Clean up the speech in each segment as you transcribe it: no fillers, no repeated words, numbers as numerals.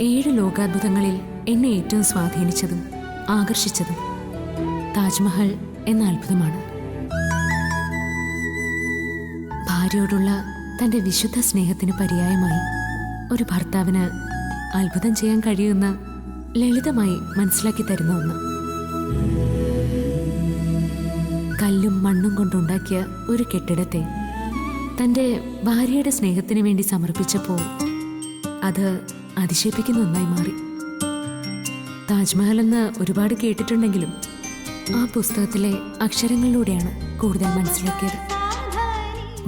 7 ലോകാത്ഭുതങ്ങളിൽ എന്നെ ഏറ്റവും സ്വാധീനിച്ചതും ആകർഷിച്ചതും താജ്മഹൽ എന്ന അത്ഭുതമാണ്. ഭാര്യയോടുള്ള തൻ്റെ വിശുദ്ധ സ്നേഹത്തിന് പര്യായമായി ഒരു ഭർത്താവിന് അത്ഭുതം ചെയ്യാൻ കഴിയുന്ന ലളിതമായി മനസ്സിലാക്കി തരുന്ന ഒന്ന്. കല്ലും മണ്ണും കൊണ്ടുണ്ടാക്കിയ ഒരു കെട്ടിടത്തെ തൻ്റെ ഭാര്യയുടെ സ്നേഹത്തിന് വേണ്ടി സമർപ്പിച്ചപ്പോൾ അത് അതിശയിപ്പിക്കുന്ന ഒന്നായി മാറി. താജ്മഹൽ എന്ന് ഒരുപാട് കേട്ടിട്ടുണ്ടെങ്കിലും ആ പുസ്തകത്തിലെ അക്ഷരങ്ങളിലൂടെയാണ് കൂടുതൽ മനസ്സിലാക്കിയത്.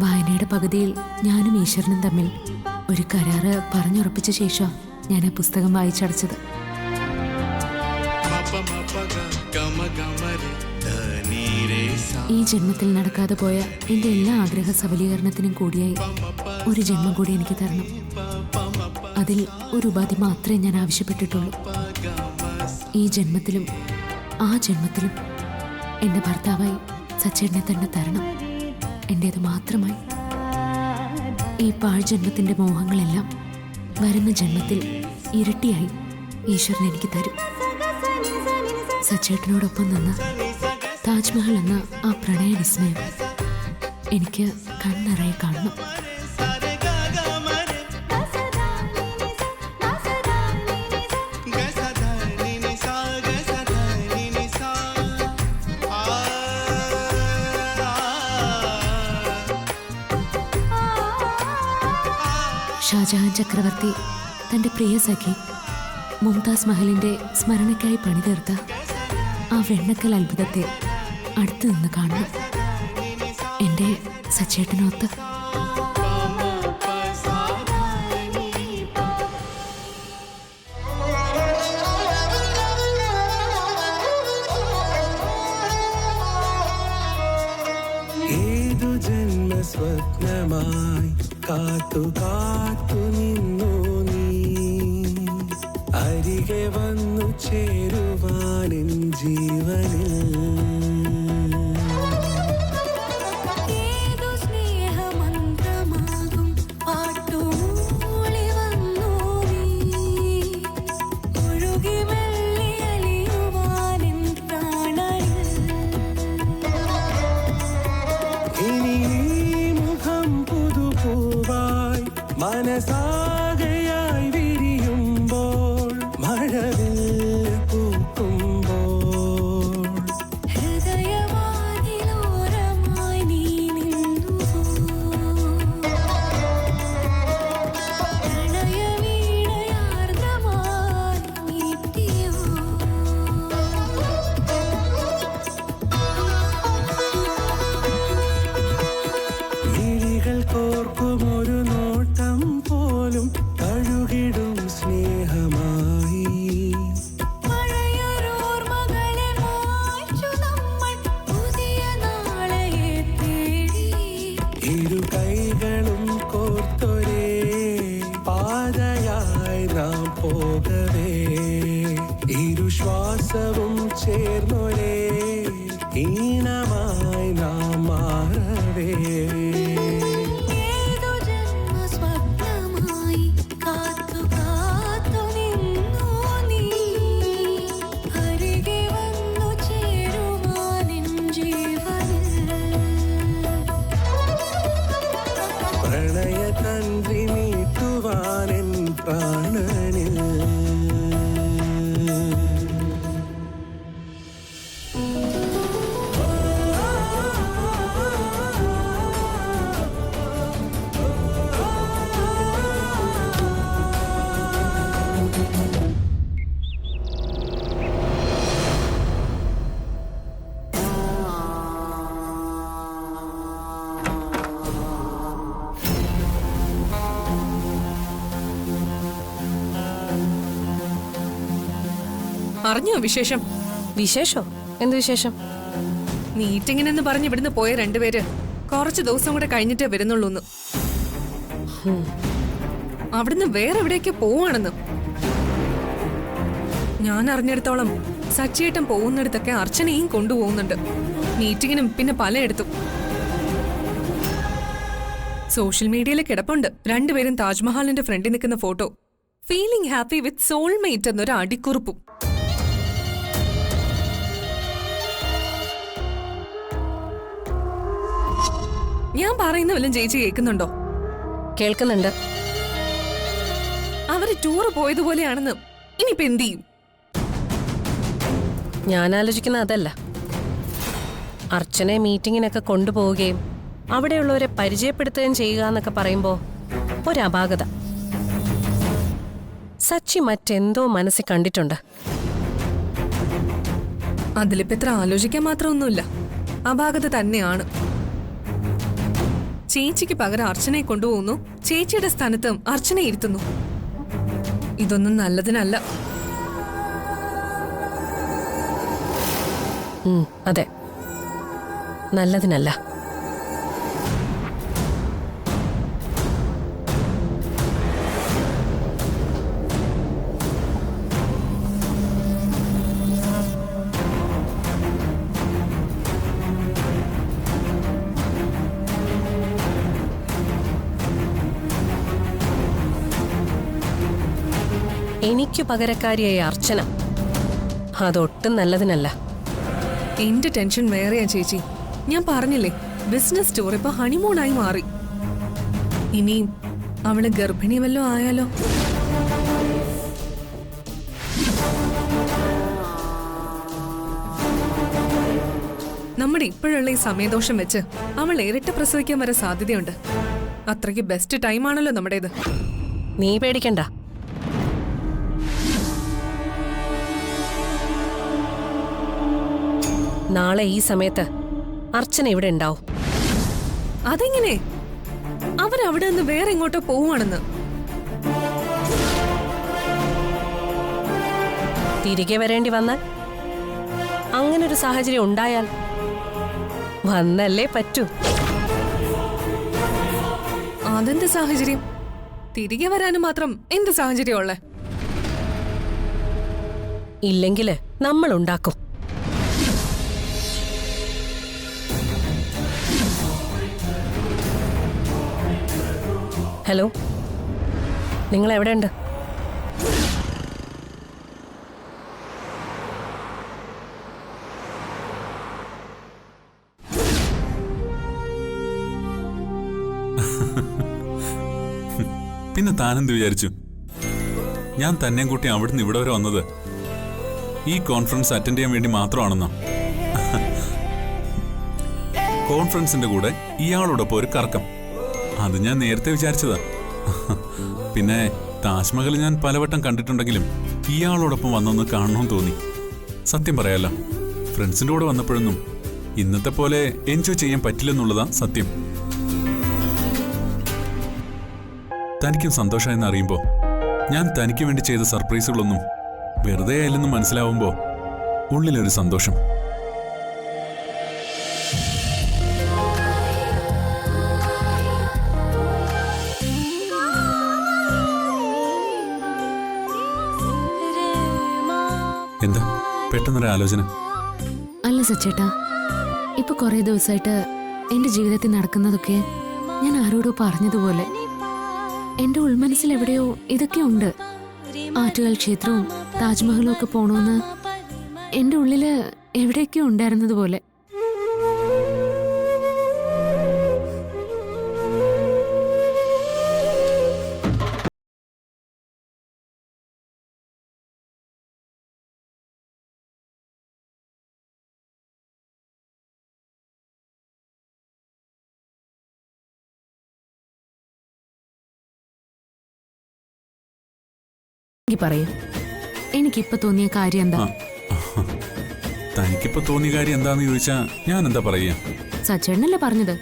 വായനയുടെ പകുതിയിൽ ഞാനും ഈശ്വരനും തമ്മിൽ ഒരു കരാറ് പറഞ്ഞുറപ്പിച്ച ശേഷം ഞാൻ ആ പുസ്തകം വായിച്ചടച്ചത്. ഈ ജന്മത്തിൽ നടക്കാതെ പോയ എൻ്റെ എല്ലാ ആഗ്രഹ സബലീകരണത്തിനും കൂടിയായി ഒരു ജന്മം കൂടി എനിക്ക് തരണം. അതിൽ ഒരു ഉപാധി മാത്രമേ ഞാൻ ആവശ്യപ്പെട്ടിട്ടുള്ളൂ. ഈ ജന്മത്തിലും ആ ജന്മത്തിലും എൻ്റെ ഭർത്താവായി സച്ചേട്ടനെ തന്നെ തരണം, എൻ്റേത് മാത്രമായി. ഈ പാഴ്ജന്മത്തിൻ്റെ മോഹങ്ങളെല്ലാം വരുന്ന ജന്മത്തിൽ ഇരട്ടിയായി ഈശ്വരൻ എനിക്ക് തരും. സച്ചേട്ടനോടൊപ്പം നിന്ന് താജ്മഹൽ എന്ന ആ പ്രണയ വിസ്മയം എനിക്ക് കണ്ണിറയെ കാണണം. ഷാജഹാൻ ചക്രവർത്തി തൻ്റെ പ്രിയ സഖി മുംതാസ് മഹലിൻ്റെ സ്മരണയ്ക്കായി പണിതീർത്ത ആ വെണ്ണക്കൽ അത്ഭുതത്തെ അടുത്തു നിന്ന് കാണണം, എൻ്റെ സച്ചേട്ടനൊത്ത്. ഏതു ജന്മ സ്വപ്നമായി കാത്തു കാത്തു നിന്നു നീ, അരികെ വന്നു ചേരുവാനിൻ ജീവനിൽ. മനസാകയായി വിരിയുമ്പോൾ മഴവിൽ പൂക്കുമ്പോൾ ഹൃദയവാതിലോരമായി നീ നിന്നു, പ്രണയവീണയാർദ്രമായി നീട്ടിയോ. മിഴികൾ കോർക്കുമൊരു കഴുകിടും സ്നേഹമായി ഇരു കൈകളും കോർത്തൊരേ പാതയായി നാം പോകവേ, ഇരു ശ്വാസവും ചേർന്നൊരേ ഈണമായി നാം മാറവേ. പ്രണയതന്ത്രി നീട്ടുവാനെൻ പ്രാണനിൽ. അറിഞ്ഞോ വിശേഷം? വിശേഷോ? എന്ത് വിശേഷം? മീറ്റിങ്ങിനെന്ന് പറഞ്ഞ് ഇവിടുന്ന് പോയ 2 പേര് കുറച്ച് ദിവസം കൂടെ കഴിഞ്ഞിട്ടേ വരുന്നുള്ളൂന്ന്. അവിടുന്ന് വേറെ എവിടേക്ക് പോവാണെന്ന് ഞാൻ അറിഞ്ഞിടത്തോളം. സച്ചിയേട്ടൻ പോകുന്നിടത്തൊക്കെ അർച്ചനയും കൊണ്ടുപോകുന്നുണ്ട്, മീറ്റിങ്ങിനും പിന്നെ പലയിടത്തും. സോഷ്യൽ മീഡിയയിൽ കിടപ്പുണ്ട് 2 പേരും താജ്മഹലിന്റെ ഫ്രണ്ടിൽ നിൽക്കുന്ന photo. Feeling happy with soulmate എന്നൊരു അടിക്കുറിപ്പും. ഞാൻ പറയുന്ന വല്ലതും ചേച്ചി കേൾക്കുന്നുണ്ടോ? കേൾക്കുന്നുണ്ട്. അവര് ടൂറ് പോയതുപോലെയാണെന്ന് ഇനിയിപ്പോ എന്ത് ചെയ്യും? ഞാൻ ആലോചിക്കുന്ന അതല്ല. അർച്ചനെ മീറ്റിങ്ങിനൊക്കെ കൊണ്ടുപോവുകയും അവിടെയുള്ളവരെ പരിചയപ്പെടുത്തുകയും ചെയ്യുക എന്നൊക്കെ പറയുമ്പോ ഒരപാകത. സച്ചി മറ്റെന്തോ മനസ്സിൽ കണ്ടിട്ടുണ്ട്. അതിലിപ്പോ ഇത്ര ആലോചിക്കാൻ മാത്രമൊന്നുമില്ല, അപാകത തന്നെയാണ്. ചേച്ചിക്ക് പകരം അർച്ചനയെ കൊണ്ടുപോകുന്നു, ചേച്ചിയുടെ സ്ഥാനത്ത് അർച്ചനെ ഇരുത്തുന്നു. ഇതൊന്നും നല്ലതിനല്ല. അതെ, നല്ലതിനല്ല. എനിക്കു പകരക്കാരിയായ അർച്ചന അതൊട്ടും നല്ലതിനല്ല. എന്റെ ടെൻഷൻ വേറെയാ ചേച്ചി. ഞാൻ പറഞ്ഞില്ലേ, ബിസിനസ് ടൂർ ഇപ്പൊ ഹണിമൂണായി മാറി. ഇനിയും അവള് ഗർഭിണി വല്ലോ ആയാലോ? നമ്മുടെ ഇപ്പോഴുള്ള ഈ സമയദോഷം വെച്ച് അവൾ ഇരട്ട പ്രസവിക്കാൻ വരെ സാധ്യതയുണ്ട്. അത്രയ്ക്ക് ബെസ്റ്റ് ടൈമാണല്ലോ നമ്മുടേത്. നീ പേടിക്കണ്ട. നാളെ ഈ സമയത്ത് അർച്ചന ഇവിടെ ഉണ്ടാവും. അതെങ്ങനെ? അവരവിടെ നിന്ന് വേറെ എങ്ങോട്ടോ പോവാണെന്ന്. തിരികെ വരേണ്ടി വന്നാൽ, അങ്ങനൊരു സാഹചര്യം ഉണ്ടായാൽ വന്നല്ലേ പറ്റൂ. അതെന്ത് സാഹചര്യം? തിരികെ വരാനും മാത്രം എന്ത് സാഹചര്യമുള്ളേ? ഇല്ലെങ്കില് നമ്മൾ ഉണ്ടാക്കും. ഹലോ, നിങ്ങൾ എവിടെയുണ്ട്? പിന്നെ താനെന്ത് വിചാരിച്ചു? ഞാൻ തന്നെ കൂട്ടി അവിടുന്ന് ഇവിടെ വരെ വന്നത് ഈ കോൺഫറൻസ് അറ്റൻഡ് ചെയ്യാൻ വേണ്ടി മാത്രമാണെന്നോ? കോൺഫറൻസിന്റെ കൂടെ ഇയാളോടൊപ്പം ഒരു കറക്കം, അത് ഞാൻ നേരത്തെ വിചാരിച്ചതാ. പിന്നെ താജ്മഹൽ ഞാൻ പലവട്ടം കണ്ടിട്ടുണ്ടെങ്കിലും ഇയാളോടൊപ്പം വന്നൊന്ന് കാണണമെന്ന് തോന്നി. സത്യം പറയാലോ, ഫ്രണ്ട്സിന്റെ കൂടെ വന്നപ്പോഴൊന്നും ഇന്നത്തെ പോലെ എൻജോയ് ചെയ്യാൻ പറ്റില്ലെന്നുള്ളതാ സത്യം. തനിക്കും സന്തോഷമായെന്ന് അറിയുമ്പോ ഞാൻ തനിക്ക് വേണ്ടി ചെയ്ത സർപ്രൈസുകളൊന്നും വെറുതെ ആയില്ലെന്ന് മനസ്സിലാവുമ്പോ ഉള്ളിലൊരു സന്തോഷം. എന്താ പെട്ടെന്നൊരു ആലോചന? അല്ല സച്ചേട്ടാ, ഇപ്പൊ കുറെ ദിവസമായിട്ട് എന്റെ ജീവിതത്തിൽ നടക്കുന്നതൊക്കെ ഞാൻ ആരോടോ പറഞ്ഞതുപോലെ എന്റെ ഉൾമനസ്സിൽ എവിടെയോ ഇതൊക്കെ ഉണ്ട്. ആറ്റുകാൽ ക്ഷേത്രവും താജ്മഹലും ഒക്കെ പോണോന്ന് എന്റെ ഉള്ളില് എവിടെയൊക്കെയോ ഉണ്ടായിരുന്നതുപോലെ. പറയൂ, എനിക്കിപ്പോ തോന്നിയ കാര്യം എന്താ? തനിക്കിപ്പോ തോന്നിയ കാര്യം എന്താന്ന് ചോദിച്ചാ ഞാൻ എന്താ പറയാ? സച്ചേട്ടനല്ലേ പറഞ്ഞത്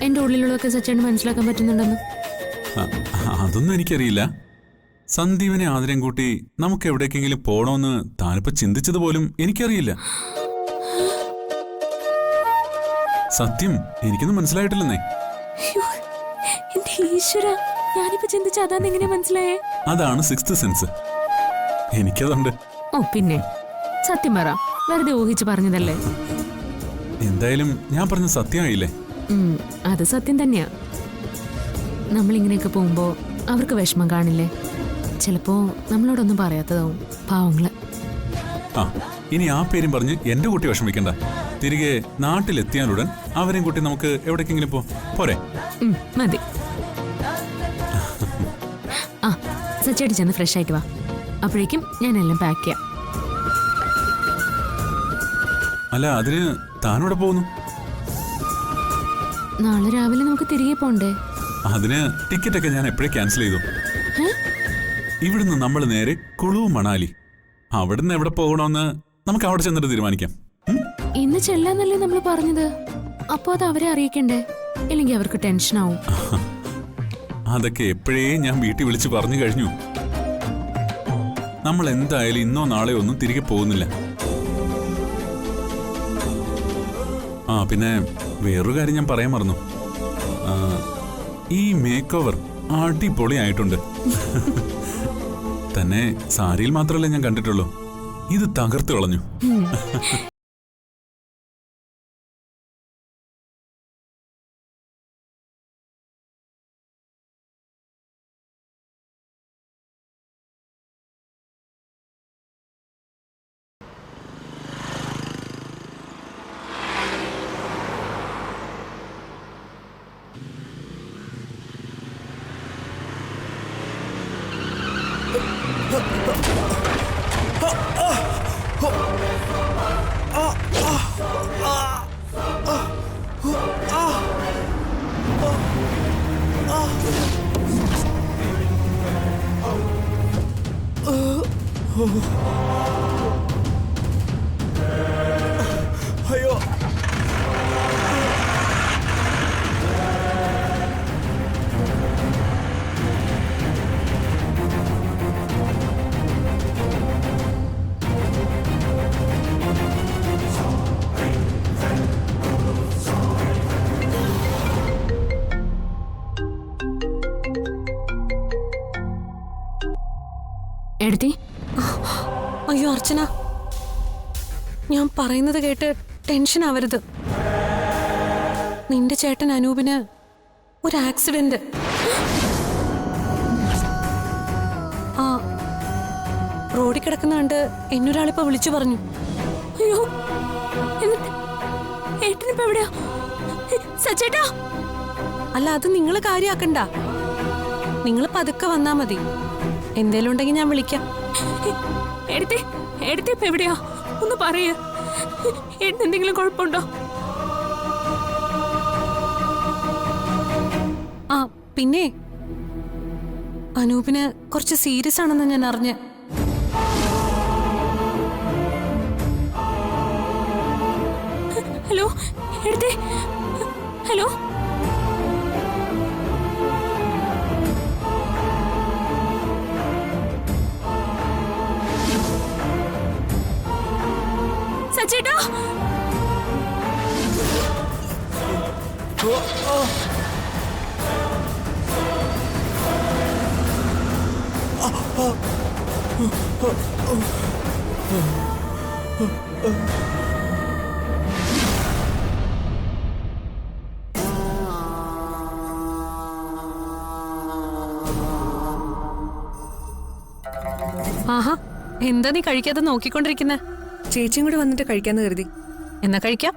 എന്റെ ഉള്ളിലുള്ളതൊക്കെ സച്ചേട്ടന് മനസ്സിലാക്കാൻ പറ്റുന്നുണ്ടെന്ന്? അതൊന്നും എനിക്കറിയില്ല. സന്ദീപിനെ ആദരം കൂട്ടി നമുക്ക് എവിടേക്കെങ്കിലും പോണോന്ന് താനിപ്പോ ചിന്തിച്ചത് പോലും എനിക്കറിയില്ല. സത്യം, എനിക്കൊന്നും മനസ്സിലായിട്ടില്ലെന്നേ. എന്റെ ഈശ്വരാ, ഞാനിപ്പോ ചിന്തിച്ച അതാന്ന് എങ്ങനെ മനസ്സിലായേ? അതാണ് സിക്സ്ത് സെൻസ്. എനിക്കതുണ്ട്. ഓ പിന്നെ സത്യം പറ, വെറുതെ ഊഹിച്ച് പറഞ്ഞതല്ലേ? എന്തായാലും ഞാൻ പറഞ്ഞ സത്യമായില്ലേ? അത് സത്യം തന്നെയാ. നമ്മളിങ്ങനെയൊക്കെ പോകുമ്പോ അവർക്ക് വിഷമം കാണില്ലേ? ചിലപ്പോ നമ്മളോടൊന്നും പറയാത്തതാവും പാവങ്ങള്. ആ ഇനി ആ പേരും പറഞ്ഞ് എന്റെ കുട്ടി വിഷമിക്കണ്ട. തിരികെ നാട്ടിലെത്തിയാലുടൻ അവരെയും കുട്ടി നമുക്ക് എവിടേക്കെങ്കിലും പോരെ? മതി. ആ സച്ചേട്ടി ചെന്ന് ഫ്രഷ് ആയിട്ട് വാ. അപ്പോഴേക്കും ഞാൻ എല്ലാം പാക്ക് ചെയ്യാം. അല്ല അതിന് താനിവിടെ പോകുന്നു? നാളെ രാവിലെ നമുക്ക് തിരികെ പോണ്ടേ? അതിന് ടിക്കറ്റൊക്കെ ഞാൻ എപ്പോഴേ ക്യാൻസൽ ചെയ്തു. ഇവിടുന്ന് നമ്മൾ നേരെ കുളു മണാലി. അവിടുന്ന് എവിടെ പോകണമെന്ന് നമുക്ക് അവിടെ ചെന്നിട്ട് തീരുമാനിക്കാം. ഇന്ന് ചെല്ലാന്നല്ലേ നമ്മൾ പറഞ്ഞത്? അപ്പൊ അത് അവരെ അറിയിക്കണ്ടേ? ഇല്ലെങ്കിൽ അവർക്ക് ടെൻഷനാവും. അതൊക്കെ എപ്പോഴേ ഞാൻ വീട്ടിൽ വിളിച്ച് പറഞ്ഞു കഴിഞ്ഞു. നമ്മൾ എന്തായാലും ഇന്നോ നാളെയോ ഒന്നും തിരികെ പോകുന്നില്ല. ആ പിന്നെ വേറൊരു കാര്യം ഞാൻ പറയാൻ മറന്നു. ഈ മേക്ക് ഓവർ അടിപൊളിയായിട്ടുണ്ട്. തന്നെ സാരിയിൽ മാത്രമല്ല ഞാൻ കണ്ടിട്ടുള്ളൂ, ഇത് തകർത്ത് കളഞ്ഞു. അയ്യോ എടുത്തി. അയ്യോ അർച്ചന, ഞാൻ പറയുന്നത് കേട്ട് ടെൻഷൻ ആവരുത്. നിന്റെ ചേട്ടൻ അനൂപിന് ഒരു ആക്സിഡന്റ്. ആ റോഡിൽ കിടക്കുന്ന കണ്ട് എന്നൊരാളിപ്പോ വിളിച്ചു പറഞ്ഞു. അയ്യോ, എന്നിട്ട് ഏട്ടനിപ്പോ എവിടെയാ? സച്ചേട്ടാ! അല്ല അത് നിങ്ങൾ കാര്യാക്കണ്ട, നിങ്ങൾ പതുക്കെ വന്നാ മതി. എന്തേലും ഉണ്ടെങ്കിൽ ഞാൻ വിളിക്കാം. എടുത്തി ഇപ്പൊ എവിടെയാ? ഒന്ന് പറയ. എന്തെങ്കിലും കുഴപ്പമുണ്ടോ? ആ പിന്നെ അനൂപിന് കുറച്ച് സീരിയസ് ആണെന്ന് ഞാൻ അറിഞ്ഞ. ഹലോ എടുത്തേ. ഹലോ സച്ചേട്ടാ! ആഹാ, എന്താ നീ കഴിക്കാതെ നോക്കിക്കൊണ്ടിരിക്കുന്നെ? ചേച്ചിയും കൂടെ വന്നിട്ട് കഴിക്കാന്ന് കരുതി. എന്നാ കഴിക്കാം.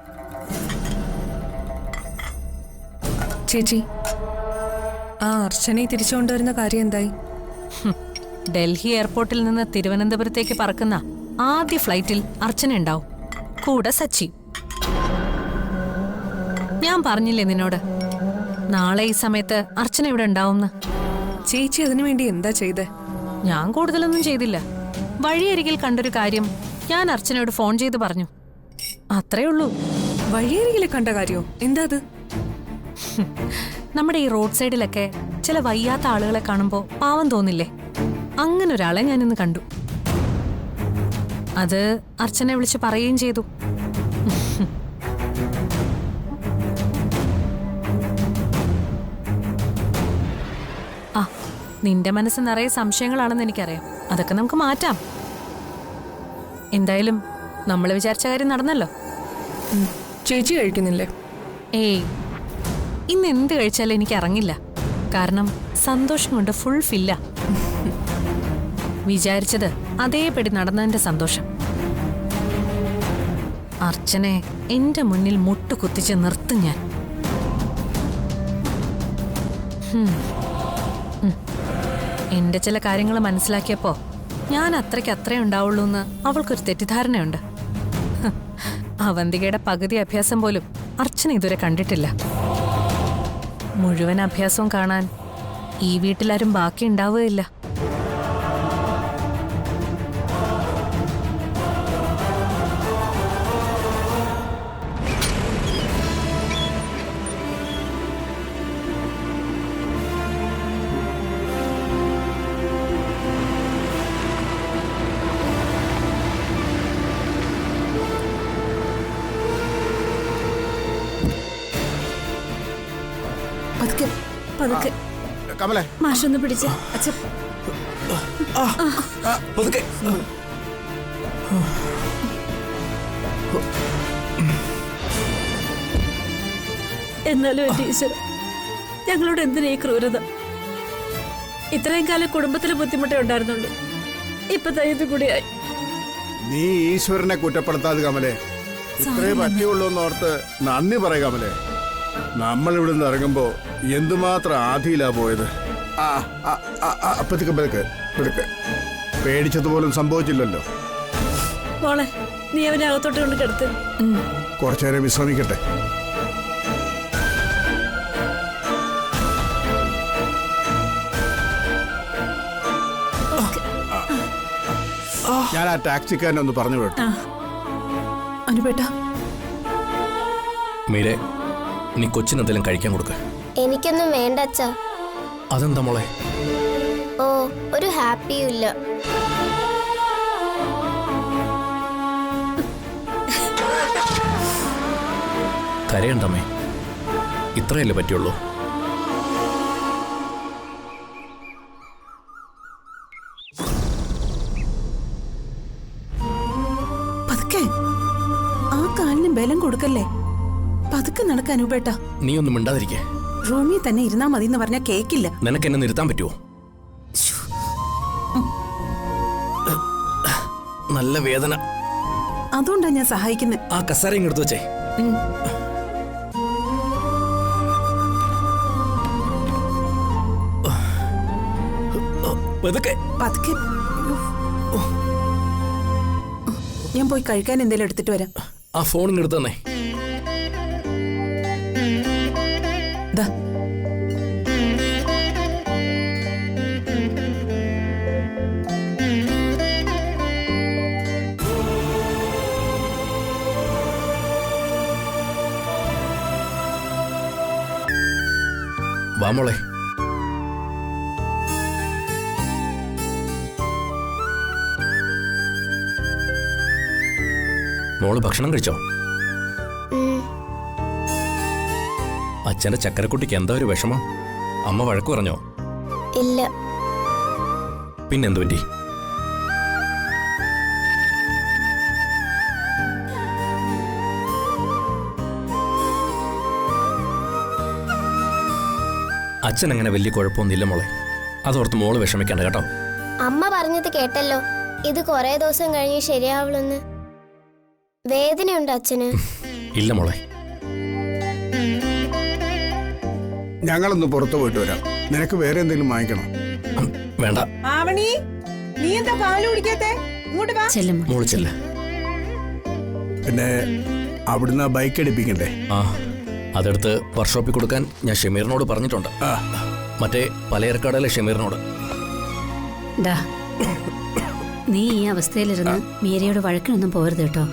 ചേച്ചി, ആ അർച്ചനയെ തിരിച്ചു കൊണ്ടുവരുന്ന കാര്യം എന്തായി? ഡൽഹി എയർപോർട്ടിൽ നിന്ന് തിരുവനന്തപുരത്തേക്ക് പറക്കുന്ന ആദ്യ ഫ്ലൈറ്റിൽ അർച്ചന ഉണ്ടാവും, കൂടെ സച്ചി. ഞാൻ പറഞ്ഞില്ലേ നിന്നോട് നാളെ ഈ സമയത്ത് അർച്ചന ഇവിടെ ഉണ്ടാവുമെന്ന്? ചേച്ചി അതിനു വേണ്ടി എന്താ ചെയ്തേ? ഞാൻ കൂടുതലൊന്നും ചെയ്തില്ല. വഴിയരികിൽ കണ്ടൊരു കാര്യം ഞാൻ അർച്ചനയോട് ഫോൺ ചെയ്ത് പറഞ്ഞു, അത്രേ ഉള്ളൂ. വഴിയരികിലെ കണ്ട കാര്യോ? എന്താ അത്? നമ്മുടെ ഈ റോഡ് സൈഡിലൊക്കെ ചില വയ്യാത്ത ആളുകളെ കാണുമ്പോ പാവം തോന്നില്ലേ? അങ്ങനെ ഒരാളെ ഞാനിന്ന് കണ്ടു. അത് അർച്ചനെ വിളിച്ച് പറയുകയും ചെയ്തു. ആ നിന്റെ മനസ്സ് നിറയെ സംശയങ്ങളാണെന്ന് എനിക്കറിയാം. അതൊക്കെ നമുക്ക് മാറ്റാം. എന്തായാലും നമ്മൾ വിചാരിച്ച കാര്യം നടന്നല്ലോ. ചേച്ചി കഴിക്കുന്നില്ലേ? ഏയ്, ഇന്ന് എന്ത് കഴിച്ചാലും എനിക്ക് ഇറങ്ങില്ല. കാരണം സന്തോഷം കൊണ്ട് ഫുൾ ഫില്ല. വിചാരിച്ചത് അതേപടി നടന്നതിന്റെ സന്തോഷം. അർച്ചനെ എന്റെ മുന്നിൽ മുട്ടുകുത്തിച്ച് നിർത്തും ഞാൻ. എന്റെ ചില കാര്യങ്ങൾ മനസ്സിലാക്കിയപ്പോ ഞാൻ അത്രയ്ക്ക് ഉണ്ടാവുള്ളൂ എന്ന് അവൾക്കൊരു തെറ്റിദ്ധാരണയുണ്ട്. അവന്തികയുടെ പകുതി അഭ്യാസം പോലും അർച്ചന ഇതുവരെ കണ്ടിട്ടില്ല. മുഴുവൻ അഭ്യാസവും കാണാൻ ഈ വീട്ടിലാരും ബാക്കി ഉണ്ടാവുകയില്ല. പതുക്കെ പതുക്കെ കമലേ മാഷൊന്ന് പിടിച്ച് അച്ഛ പതുക്കെ. എന്നാലും എന്റെ ഈശ്വരൻ, ഞങ്ങളോട് എന്തിനാ ഈ ക്രൂരത? ഇത്രയും കാലം കുടുംബത്തിന് ബുദ്ധിമുട്ടേ ഉണ്ടായിരുന്നുള്ളൂ. ഇപ്പൊ ഇത് കൂടിയായി. നീ ഈശ്വരനെ കുറ്റപ്പെടുത്താതെ കമലേ. ഇത്രേ പറ്റിയുള്ളൂ എന്നോർത്ത് നന്ദി പറയ കമലേ. നമ്മൾ ഇവിടുന്ന് ഇറങ്ങുമ്പോ എന്തുമാത്രം ആധിയിലാ പോയത്. പതുക്കെ പേടിച്ചതുപോലും സംഭവിച്ചില്ലല്ലോ. മോളെ, നീ അവനെ അകത്തോട്ട് കൊണ്ട് കിടത്ത്. കുറച്ചേരം വിശ്രമിക്കട്ടെ. ഞാൻ ആ ടാക്സിക്കാരനെ ഒന്ന് പറഞ്ഞു വിട്ടു. അനുപേട്ട, മീരെ, നീ കൊച്ചിനെന്തെങ്കിലും കഴിക്കാൻ കൊടുക്ക. എനിക്കൊന്നും വേണ്ട അച്ഛാ. അതെന്താ മോളെ? ഓ, ഒരു ഹാപ്പിയും ഇല്ല. കരയണ്ടമ്മേ, ഇത്രയല്ലേ പറ്റുള്ളൂ. പതുക്കെ, ആ കാലിന് ബലം കൊടുക്കല്ലേ. പതുക്കെ നടക്ക അനുപേട്ട. നീ ഒന്നും മിണ്ടാതിരിക്കേ. റൂമിൽ തന്നെ ഇരുന്നാ മതി എന്ന് പറഞ്ഞാൽ കേക്കില്ല. നിനക്ക് എന്നെ നിർത്താൻ പറ്റുമോ? നല്ല വേദന. അതുകൊണ്ടാ ഞാൻ സഹായിക്കുന്നത്. ആ കസാരയും എടുത്തു വെച്ചേ. പതുക്കെ. ഞാൻ പോയി കഴിക്കാൻ എന്തെങ്കിലും എടുത്തിട്ട് വരാം. ആ ഫോണിന് എടുത്തു തന്നെ. ദാ. വാ മോളെ. മോള് ഭക്ഷണം കഴിച്ചോ? അച്ഛന്റെ ചക്കരക്കുട്ടിക്ക് എന്താ ഒരു വിഷമം? അമ്മ വഴക്ക് പറഞ്ഞോ? ഇല്ല. പിന്നെന്തു പറ്റി? അച്ഛൻ അങ്ങനെ വലിയ കുഴപ്പമൊന്നുമില്ല മോളെ. അതോർത്ത് മോള് വിഷമിക്കണ്ട കേട്ടോ. അമ്മ പറഞ്ഞത് കേട്ടല്ലോ, ഇത് കുറെ ദിവസം കഴിഞ്ഞ് ശരിയാവുള്ളൂന്ന്. വേദനയുണ്ട് അച്ഛന്? ഇല്ല മോളെ. ഞങ്ങളൊന്ന് പുറത്തു പോയിട്ട് വരാം. നിനക്ക് വേറെ എന്തെങ്കിലും വാങ്ങിക്കണം? വേണ്ട. ആവണി, നീ എന്താ പാല് കുടിക്കാത്തെ? ഇങ്ങോട്ട് വാ. മോള് ചെല്ല. പിന്നെ അവിടുന്ന് ബൈക്ക് എടുപ്പിക്കണ്ടേ? ആ, അതെടുത്ത് വർക്ക്ഷോപ്പിൽ കൊടുക്കാൻ ഞാൻ ഷമീറിനോട് പറഞ്ഞിട്ടുണ്ട്. മറ്റേ പലചരക്കടയിലെ ഷമീറിനോട്. നീ ഈ അവസ്ഥയിലിരുന്ന് മീരയോട് വഴക്കിനൊന്നും പോരുത് കേട്ടോ.